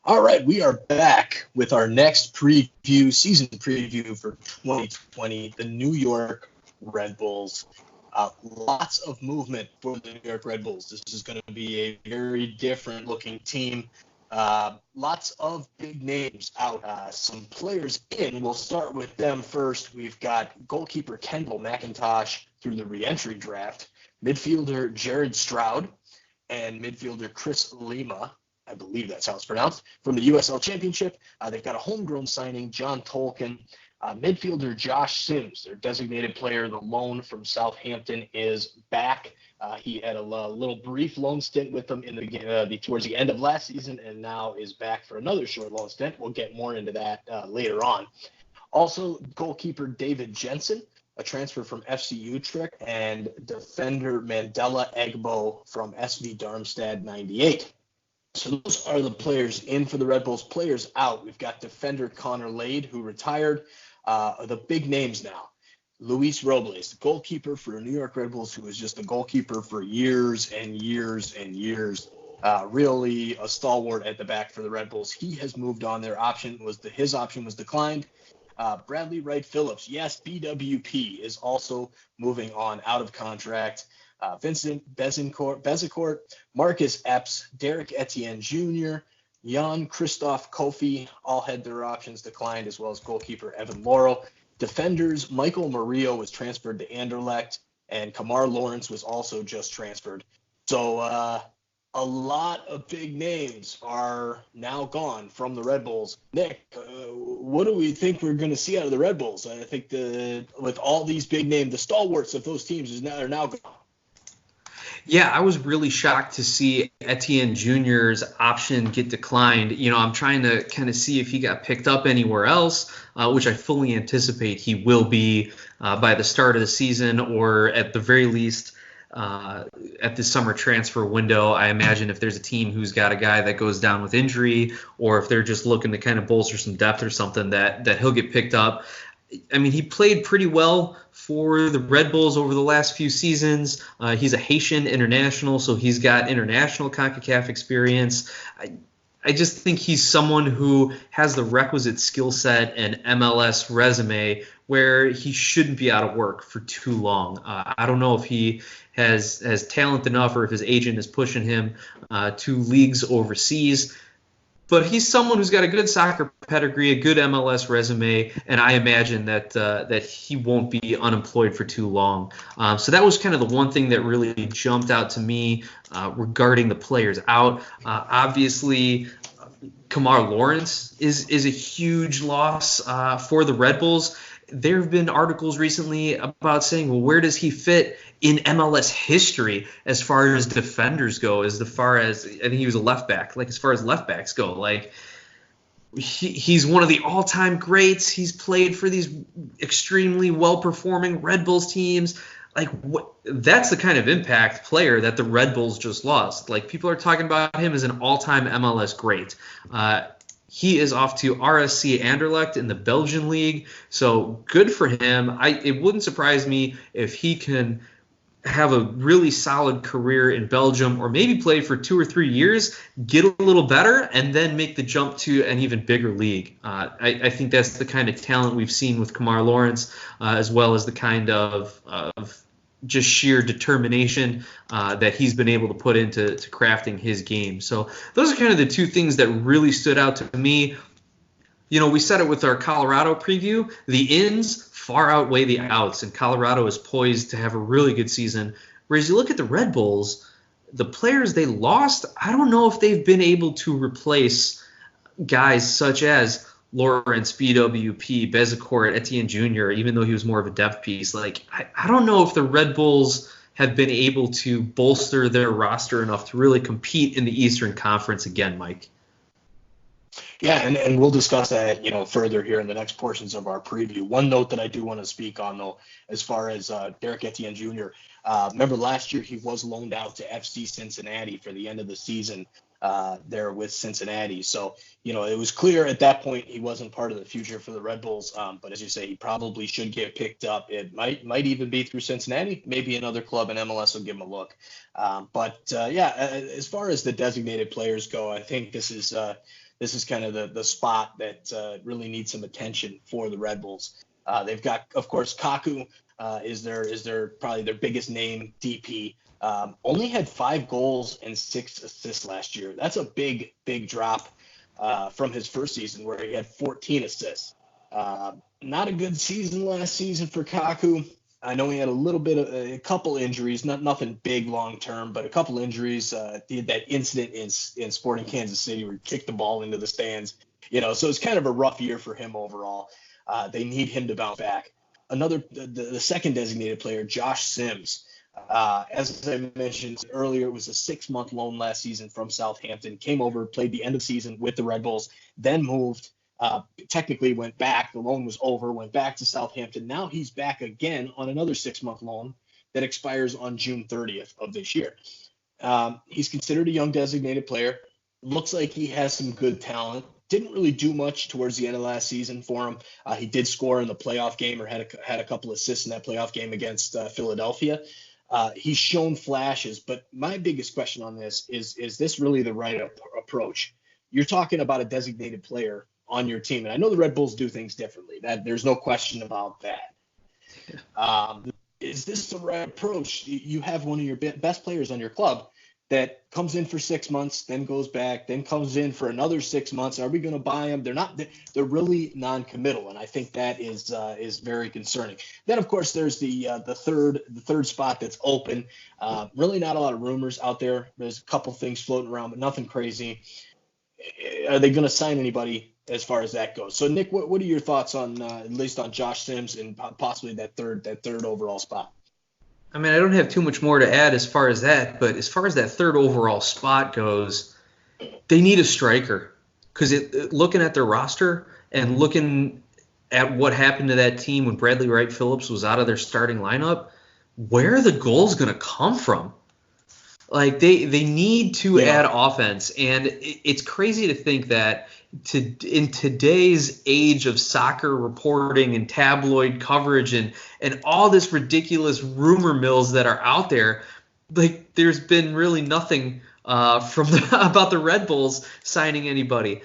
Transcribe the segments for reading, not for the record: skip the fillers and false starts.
All right, we are back with our next season preview for 2020, the New York Red Bulls. Lots of movement for the New York Red Bulls. This is going to be a very different looking team. Lots of big names out. Some players in. We'll start with them first. We've got goalkeeper Kendall McIntosh through the re-entry draft, midfielder Jared Stroud, and midfielder Chris Lima. I believe that's how it's pronounced, from the USL Championship. They've got a homegrown signing, John Tolkien. Midfielder Josh Sims, their designated player, the loan from Southampton, is back. He had a little brief loan stint with them towards the end of last season, and now is back for another short loan stint. We'll get more into that later on. Also, goalkeeper David Jensen, a transfer from FC Utrecht, and defender Mandela Egbo from SV Darmstadt 98. So those are the players in for the Red Bulls. Players out, we've got defender Connor Lade, who retired. The big names now. Luis Robles, the goalkeeper for the New York Red Bulls, who was just a goalkeeper for years and years and years. Really a stalwart at the back for the Red Bulls. He has moved on. His option was declined. Bradley Wright Phillips, yes, BWP, is also moving on out of contract. Vincent Bezecourt, Marcus Epps, Derek Etienne Jr., Jan-Christophe Kofi all had their options declined, as well as goalkeeper Evan Laurel. Defenders, Michael Murillo was transferred to Anderlecht, and Kamar Lawrence was also just transferred. So a lot of big names are now gone from the Red Bulls. Nick, what do we think we're going to see out of the Red Bulls? I think with all these big names, the stalwarts of those teams are now gone. Yeah, I was really shocked to see Etienne Jr.'s option get declined. I'm trying to kind of see if he got picked up anywhere else, which I fully anticipate he will be by the start of the season, or at the very least at the summer transfer window. I imagine if there's a team who's got a guy that goes down with injury, or if they're just looking to kind of bolster some depth or something, that he'll get picked up. I mean, he played pretty well for the Red Bulls over the last few seasons. He's a Haitian international, so he's got international CONCACAF experience. I just think he's someone who has the requisite skill set and MLS resume where he shouldn't be out of work for too long. I don't know if he has talent enough, or if his agent is pushing him to leagues overseas. But he's someone who's got a good soccer pedigree, a good MLS resume, and I imagine that he won't be unemployed for too long. So that was kind of the one thing that really jumped out to me regarding the players out. Obviously, Kamar Lawrence is a huge loss for the Red Bulls. There have been articles recently about saying, well, where does he fit in MLS history as far as defenders go, I think he was a left back, as far as left backs go. He's one of the all-time greats. He's played for these extremely well-performing Red Bulls teams. That's the kind of impact player that the Red Bulls just lost. People are talking about him as an all-time MLS great. He is off to RSC Anderlecht in the Belgian league, so good for him. It wouldn't surprise me if he can have a really solid career in Belgium, or maybe play for 2 or 3 years, get a little better, and then make the jump to an even bigger league. I think that's the kind of talent we've seen with Kamar Lawrence, as well as the kind of just sheer determination that he's been able to put into crafting his game. So those are kind of the two things that really stood out to me. We said it with our Colorado preview. The ins far outweigh the outs, and Colorado is poised to have a really good season. Whereas you look at the Red Bulls, the players they lost, I don't know if they've been able to replace guys such as Lawrence, BWP, Bezecourt, Etienne Jr., even though he was more of a depth piece. I don't know if the Red Bulls have been able to bolster their roster enough to really compete in the Eastern Conference again, Mike. Yeah, and we'll discuss that, further here in the next portions of our preview. One note that I do want to speak on, though, as far as Derek Etienne Jr., remember last year he was loaned out to FC Cincinnati for the end of the season there with Cincinnati. So, it was clear at that point he wasn't part of the future for the Red Bulls. But as you say, he probably should get picked up. It might even be through Cincinnati. Maybe another club in MLS will give him a look. As far as the designated players go, I think this is this is kind of the spot that really needs some attention for the Red Bulls. They've got, of course, Kaku is their probably their biggest name DP. Only had 5 goals and 6 assists last year. That's a big drop from his first season where he had 14 assists. Not a good season last season for Kaku. I know he had a couple injuries, nothing big long term, but a couple injuries. He had that incident in Sporting Kansas City where he kicked the ball into the stands. So it's kind of a rough year for him overall. They need him to bounce back. The second designated player, Josh Sims. As I mentioned earlier, it was a 6-month loan last season from Southampton. Came over, played the end of the season with the Red Bulls, then moved. Technically went back. The loan was over, went back to Southampton. Now he's back again on another 6-month loan that expires on June 30th of this year. He's considered a young designated player. Looks like he has some good talent. Didn't really do much towards the end of last season for him. He did score in the playoff game, or had a couple assists in that playoff game against Philadelphia. He's shown flashes, but my biggest question on this is this really the right approach? You're talking about a designated player on your team, and I know the Red Bulls do things differently. That there's no question about that. Is this the right approach? You have one of your best players on your club that comes in for 6 months, then goes back, then comes in for another 6 months. Are we going to buy him? They're really non-committal, and I think that is very concerning. Then, of course, there's the third spot that's open. Really not a lot of rumors out there. There's a couple things floating around, but nothing crazy. Are they going to sign anybody as far as that goes? So, Nick, what are your thoughts on at least on Josh Sims and possibly that third overall spot? I mean, I don't have too much more to add as far as that, but as far as that third overall spot goes, they need a striker, because looking at their roster and looking at what happened to that team when Bradley Wright Phillips was out of their starting lineup, where are the goals going to come from? Like they need to add offense, and it's crazy to think that in today's age of soccer reporting and tabloid coverage and all this ridiculous rumor mills that are out there, like there's been really nothing about the Red Bulls signing anybody.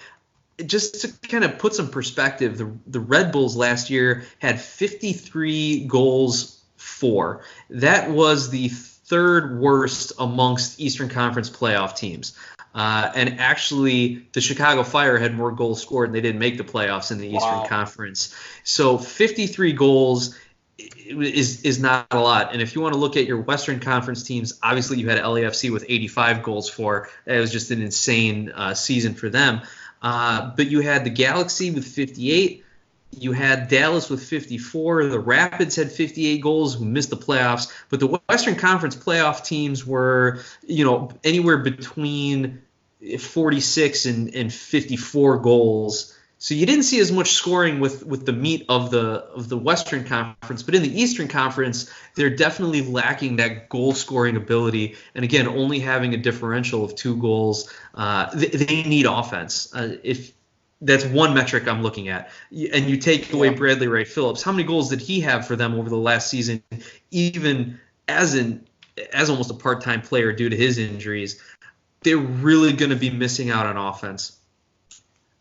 Just to kind of put some perspective, the Red Bulls last year had 53 goals for. That was the third worst amongst Eastern Conference playoff teams. And actually, the Chicago Fire had more goals scored, and they didn't make the playoffs in the Eastern Conference. So 53 goals is not a lot. And if you want to look at your Western Conference teams, obviously you had LAFC with 85 goals for. That was just an insane season for them. But you had the Galaxy with 58. You had Dallas with 54. The Rapids had 58 goals, who missed the playoffs. But the Western Conference playoff teams were, anywhere between 46 and 54 goals. So you didn't see as much scoring with the meat of the Western Conference. But in the Eastern Conference, they're definitely lacking that goal scoring ability. And again, only having a differential of 2 goals. They need offense. If that's one metric I'm looking at. And you take away Bradley Wright Phillips, how many goals did he have for them over the last season, even as almost a part-time player due to his injuries? They're really going to be missing out on offense.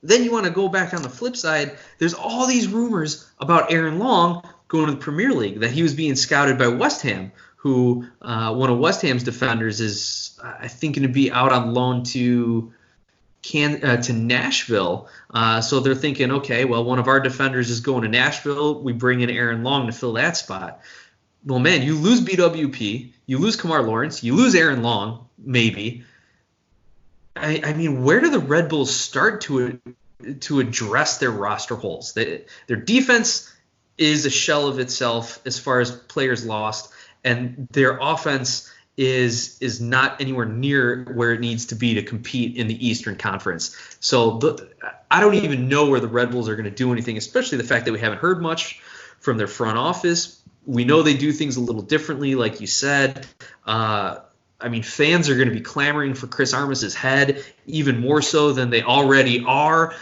Then you want to go back on the flip side. There's all these rumors about Aaron Long going to the Premier League, that he was being scouted by West Ham, who one of West Ham's defenders is, I think, going to be out on loan to Nashville. So they're thinking, okay, well, one of our defenders is going to Nashville. We bring in Aaron Long to fill that spot. Well, man, you lose BWP, you lose Kamar Lawrence, you lose Aaron Long, maybe. I mean, where do the Red Bulls start to address their roster holes? Their defense is a shell of itself as far as players lost, and their offense is not anywhere near where it needs to be to compete in the Eastern Conference. So I don't even know where the Red Bulls are going to do anything, especially the fact that we haven't heard much from their front office. We know they do things a little differently, like you said. I mean, fans are going to be clamoring for Chris Armas's head even more so than they already are.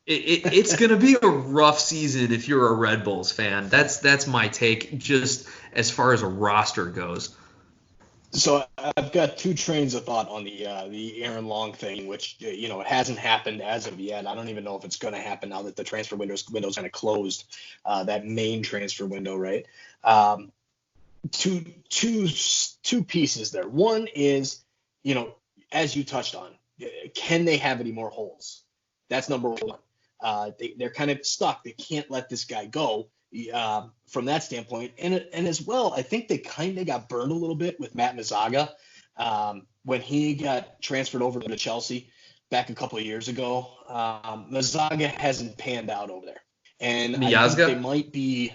It's going to be a rough season if you're a Red Bulls fan. That's my take, just as far as a roster goes. So I've got two trains of thought on the Aaron Long thing, which it hasn't happened as of yet. I don't even know if it's going to happen now that the transfer window's kind of closed, that main transfer window, right? Um, two pieces there. One is, as you touched on, can they have any more holes? That's number one. They're kind of stuck. They can't let this guy go from that standpoint. And as well, I think they kind of got burned a little bit with Matt Mazaga when he got transferred over to Chelsea back a couple of years ago. Mazaga hasn't panned out over there. And Miazga? I think they might be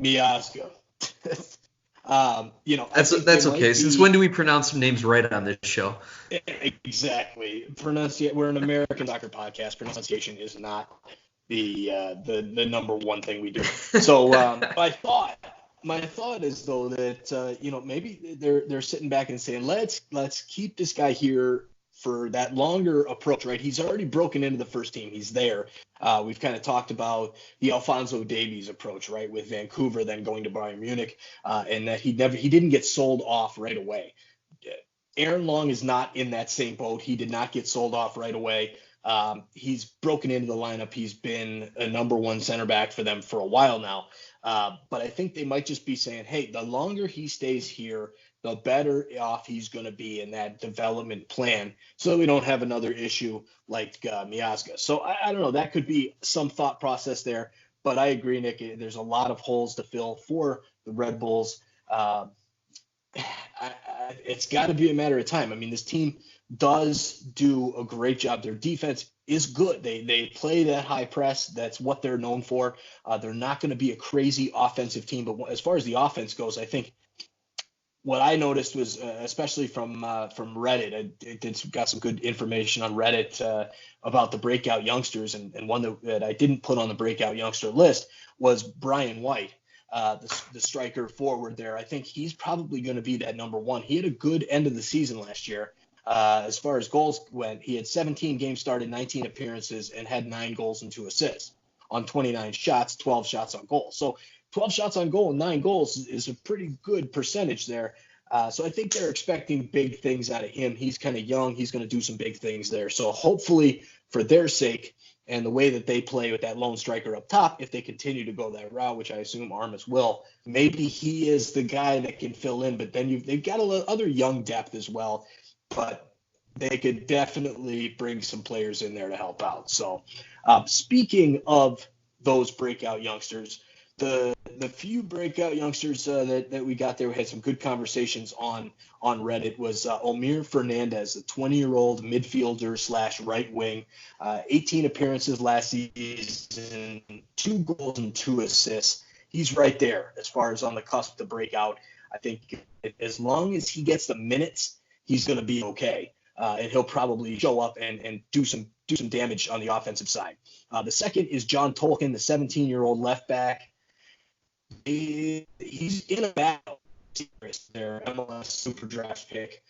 Miazga. That's okay. Since when do we pronounce some names right on this show? Exactly. We're an American soccer podcast. Pronunciation is not the number one thing we do. So my thought is though that maybe they're sitting back and saying let's keep this guy here for that longer approach, right? He's already broken into the first team. He's there. We've kind of talked about the Alphonso Davies approach, right, with Vancouver, then going to Bayern Munich, and that he didn't get sold off right away. Aaron Long is not in that same boat. He did not get sold off right away. He's broken into the lineup. He's been a number one center back for them for a while now. But I think they might just be saying, hey, the longer he stays here, the better off he's going to be in that development plan, so that we don't have another issue like Miazga. So I don't know. That could be some thought process there. But I agree, Nick. There's a lot of holes to fill for the Red Bulls. It's got to be a matter of time. I mean, this team does do a great job. Their defense is good. They play that high press. That's what they're known for. They're not going to be a crazy offensive team. But as far as the offense goes, I think what I noticed was, especially from Reddit, I got some good information on Reddit about the breakout youngsters, and one that I didn't put on the breakout youngster list was Brian White, the striker forward there. I think he's probably going to be that number one. He had a good end of the season last year. As far as goals went, he had 17 games started, 19 appearances, and had 9 goals and 2 assists on 29 shots, 12 shots on goal. So 12 shots on goal and 9 goals is a pretty good percentage there. So I think they're expecting big things out of him. He's kind of young. He's going to do some big things there. So hopefully for their sake and the way that they play with that lone striker up top, if they continue to go that route, which I assume Armas will, maybe he is the guy that can fill in. But then they've got other young depth as well. But they could definitely bring some players in there to help out. So speaking of those breakout youngsters, the few breakout youngsters that we got there, we had some good conversations on Reddit, was Omir Fernandez, a 20-year-old midfielder / right wing, 18 appearances last season, 2 goals and 2 assists. He's right there as far as on the cusp to break out. I think as long as he gets the minutes, he's going to be okay, and he'll probably show up and do some damage on the offensive side. The second is John Tolkien, the 17-year-old left back. He's in a battle. Their MLS Super Draft pick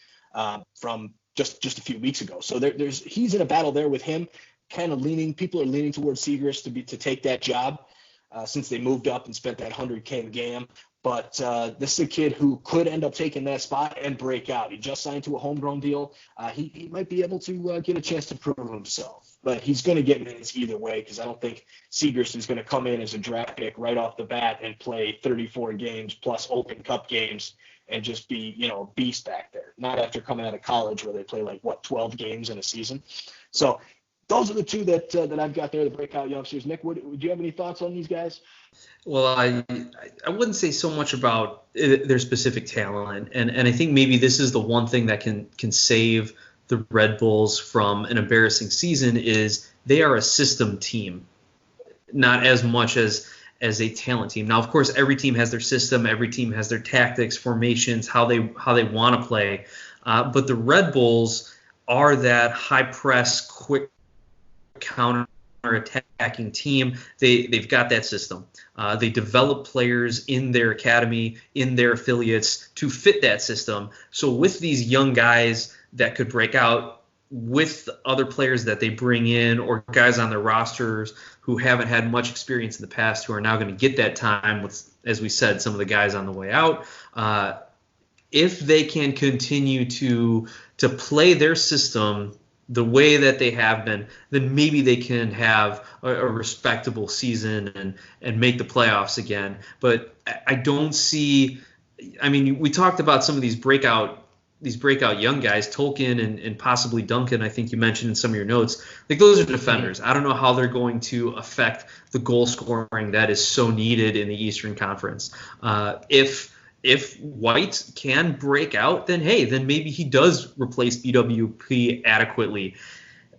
from just a few weeks ago. So he's in a battle there with him. People are leaning towards Seagrass to take that job since they moved up and spent that $100K in game. But this is a kid who could end up taking that spot and break out. He just signed to a homegrown deal. He might be able to get a chance to prove himself. But he's going to get minutes either way, because I don't think Seagrass is going to come in as a draft pick right off the bat and play 34 games plus Open Cup games and just be, a beast back there. Not after coming out of college where they play 12 games in a season. So those are the two that I've got there, the breakout youngsters. Nick, do you have any thoughts on these guys? Well, I wouldn't say so much about their specific talent, and I think maybe this is the one thing that can save the Red Bulls from an embarrassing season is they are a system team, not as much as a talent team. Now, of course, every team has their system, every team has their tactics, formations, how they want to play, but the Red Bulls are that high press, quick counter-attacking team. They've got that system. They develop players in their academy, in their affiliates to fit that system. So with these young guys that could break out, with other players that they bring in or guys on their rosters who haven't had much experience in the past who are now going to get that time with, as we said, some of the guys on the way out, if they can continue to play their system the way that they have been, then maybe they can have a respectable season and make the playoffs again. But I don't see. I mean, we talked about some of these breakout young guys, Tolkien and possibly Duncan. I think you mentioned in some of your notes. Like, those are defenders. I don't know how they're going to affect the goal scoring that is so needed in the Eastern Conference. If White can break out, then maybe he does replace BWP adequately.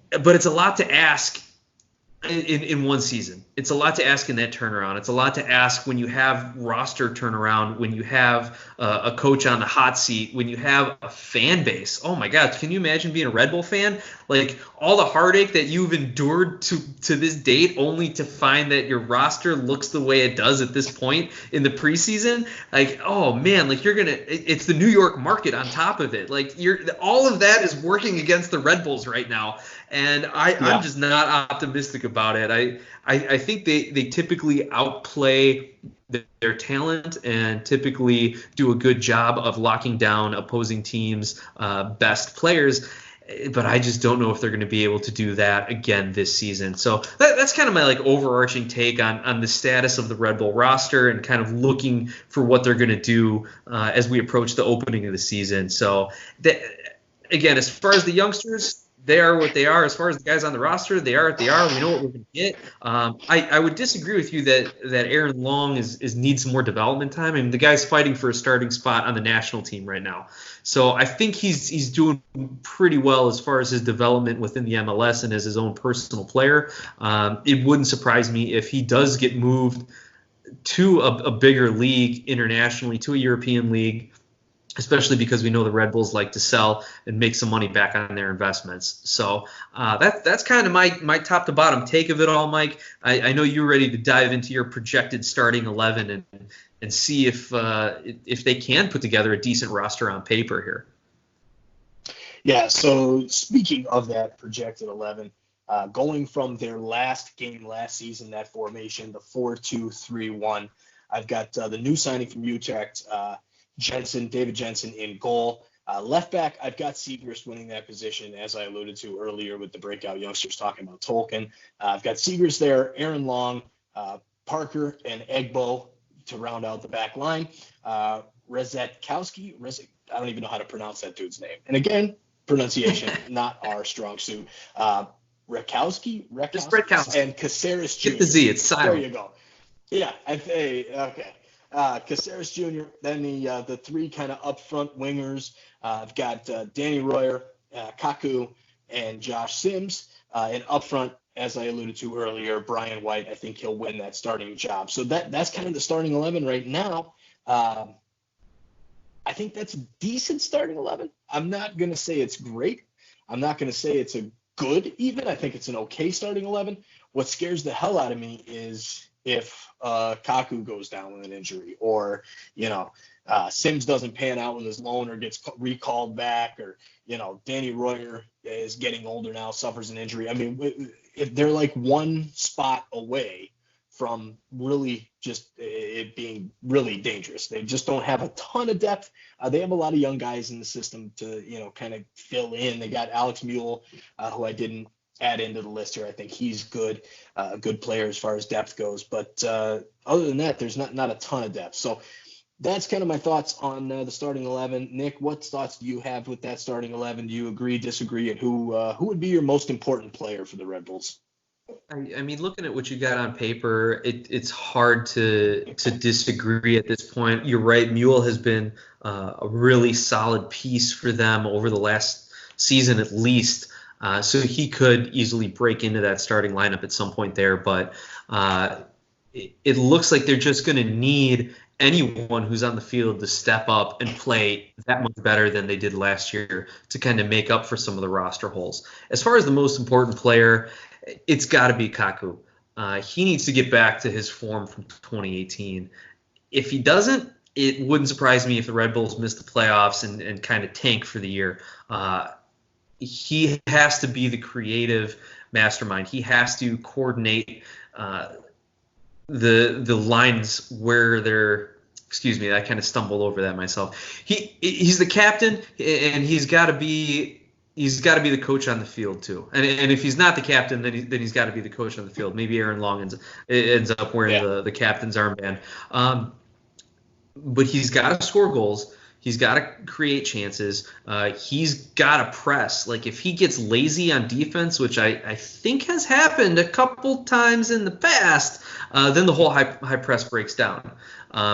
But it's a lot to ask in one season. It's a lot to ask in that turnaround. It's a lot to ask when you have roster turnaround, when you have a coach on the hot seat, when you have a fan base. Oh my God, can you imagine being a Red Bull fan? Like, all the heartache that you've endured to this date, only to find that your roster looks the way it does at this point in the preseason. Like, oh man, like, it's the New York market on top of it. Like, all of that is working against the Red Bulls right now. And I'm just not optimistic about it. I think they typically outplay their talent and typically do a good job of locking down opposing teams' best players. But I just don't know if they're going to be able to do that again this season. So that's kind of my overarching take on the status of the Red Bull roster and kind of looking for what they're going to do as we approach the opening of the season. So again, as far as the youngsters, they are what they are. As far as the guys on the roster, they are what they are. We know what we're going to get. I would disagree with you that Aaron Long needs some more development time. I mean, the guy's fighting for a starting spot on the national team right now. So I think he's doing pretty well as far as his development within the MLS and as his own personal player. It wouldn't surprise me if he does get moved to a bigger league internationally, to a European league, especially because we know the Red Bulls like to sell and make some money back on their investments. So that's kind of my top to bottom take of it all, Mike. I know you're ready to dive into your projected starting 11 and see if they can put together a decent roster on paper here. Yeah, so speaking of that projected 11, going from their last game last season, that formation, the 4-2-3-1, I've got the new signing from Utrecht, David Jensen in goal. Left back, I've got Segrist winning that position, as I alluded to earlier with the breakout youngsters talking about Tolkien. I've got Segrist there, Aaron Long, Parker, and Egbo to round out the back line. Rezetkowski, I don't even know how to pronounce that dude's name. And again, pronunciation, not our strong suit. Rakowski, and Caceres Jr. Get the Z, it's silent. There you go. Yeah, okay. Caceres Jr., then the three kind of up front wingers. I've got Danny Royer, Kaku, and Josh Sims. And up front, as I alluded to earlier, Brian White. I think he'll win that starting job. So that's kind of the starting 11 right now. I think that's a decent starting 11. I'm not going to say it's great. I'm not going to say it's a good even. I think it's an okay starting 11. What scares the hell out of me is if Kaku goes down with an injury, or Sims doesn't pan out with his loan or gets recalled back, or Danny Royer is getting older now, suffers an injury. I mean, if they're like one spot away from really just it being really dangerous. They just don't have a ton of depth. They have a lot of young guys in the system to kind of fill in. They got Alex Mule, who I didn't add into the list here. I think he's good, a good player as far as depth goes. But other than that, there's not a ton of depth. So that's kind of my thoughts on the starting 11. Nick, what thoughts do you have with that starting 11? Do you agree, disagree, and who would be your most important player for the Red Bulls? I mean, looking at what you got on paper, it's hard to disagree at this point. You're right. Mule has been a really solid piece for them over the last season at least. So he could easily break into that starting lineup at some point there. But it looks like they're just going to need anyone who's on the field to step up and play that much better than they did last year to kind of make up for some of the roster holes. As far as the most important player, it's got to be Kaku. He needs to get back to his form from 2018. If he doesn't, it wouldn't surprise me if the Red Bulls miss the playoffs and kind of tank for the year. He has to be the creative mastermind. He has to coordinate the lines where they're Excuse me, I kind of stumbled over that myself. He's the captain, and he's got to be the coach on the field too. And if he's not the captain, then he's got to be the coach on the field. Maybe Aaron Long ends up wearing the captain's armband. But he's got to score goals. He's got to create chances. He's got to press. Like, if he gets lazy on defense, which I think has happened a couple times in the past, then the whole high press breaks down.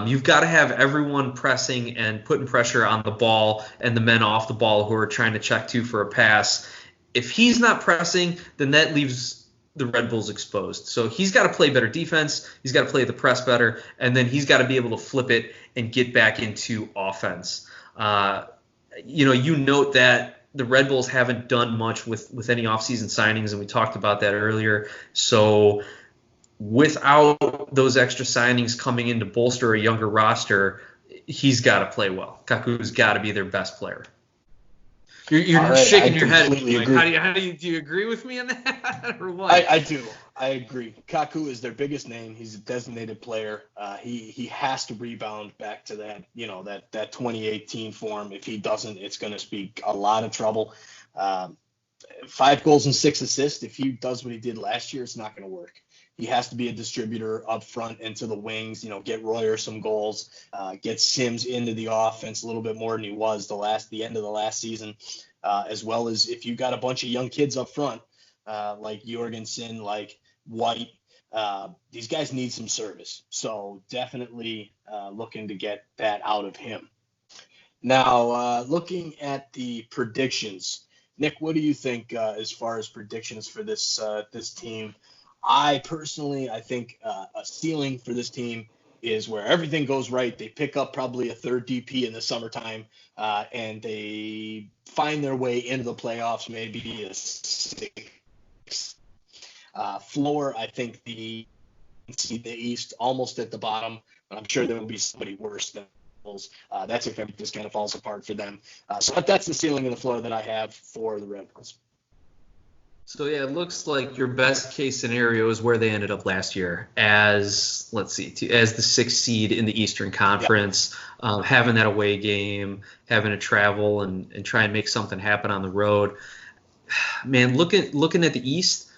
You've got to have everyone pressing and putting pressure on the ball and the men off the ball who are trying to check to for a pass. If he's not pressing, then that leaves the Red Bulls exposed. So he's got to play better defense. He's got to play the press better, and then he's got to be able to flip it and get back into offense. You note that the Red Bulls haven't done much with any offseason signings, and we talked about that earlier. So without those extra signings coming in to bolster a younger roster, he's got to play well. Kaku's got to be their best player. You're right, shaking your head. Like, do you agree with me on that, or what? I do. I agree. Kaku is their biggest name. He's a designated player. He has to rebound back to that 2018 form. If he doesn't, it's going to be a lot of trouble. 5 goals and 6 assists. If he does what he did last year, it's not going to work. He has to be a distributor up front and to the wings, get Royer some goals, get Sims into the offense a little bit more than he was the end of the last season, as well as if you got a bunch of young kids up front, like Jorgensen, like White, these guys need some service. So definitely looking to get that out of him. Now, looking at the predictions, Nick, what do you think as far as predictions for this team? I think a ceiling for this team is where everything goes right. They pick up probably a third DP in the summertime, and they find their way into the playoffs, maybe a 6. Floor, I think the East almost at the bottom, but I'm sure there will be somebody worse than Bulls. That's if everything just kind of falls apart for them. So that's the ceiling and the floor that I have for the Red Bulls. So, yeah, it looks like your best case scenario is where they ended up last year as the 6th seed in the Eastern Conference, having that away game, having to travel and try and make something happen on the road. Man, looking at the East,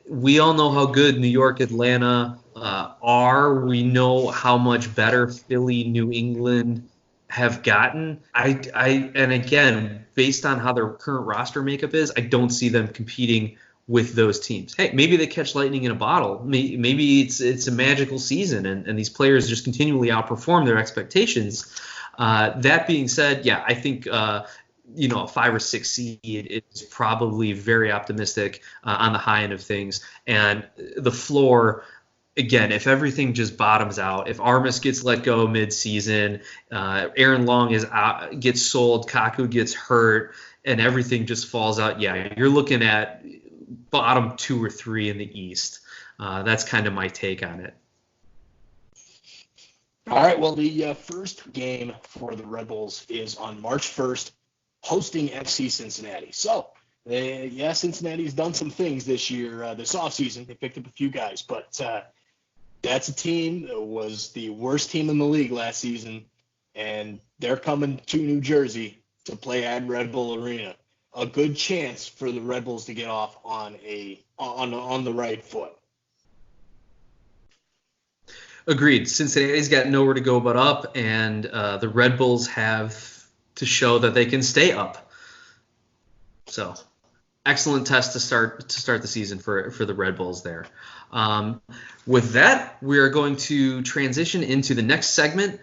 we all know how good New York, Atlanta are. We know how much better Philly, New England have gotten. And again, based on how their current roster makeup is, I don't see them competing with those teams. Hey, maybe they catch lightning in a bottle. Maybe it's a magical season and these players just continually outperform their expectations. That being said, yeah, I think a 5 or 6 seed is probably very optimistic on the high end of things. And the floor, again, if everything just bottoms out, if Armas gets let go mid-season, Aaron Long gets sold, Kaku gets hurt, and everything just falls out, yeah, you're looking at bottom 2 or 3 in the East. That's kind of my take on it. All right, well, the first game for the Red Bulls is on March 1st, hosting FC Cincinnati. So, Cincinnati's done some things this year, this offseason. They picked up a few guys, but that's a team that was the worst team in the league last season, and they're coming to New Jersey to play at Red Bull Arena. A good chance for the Red Bulls to get off on the right foot. Agreed. Cincinnati's got nowhere to go but up, and the Red Bulls have to show that they can stay up. So, excellent test to start the season for the Red Bulls there. With that, we are going to transition into the next segment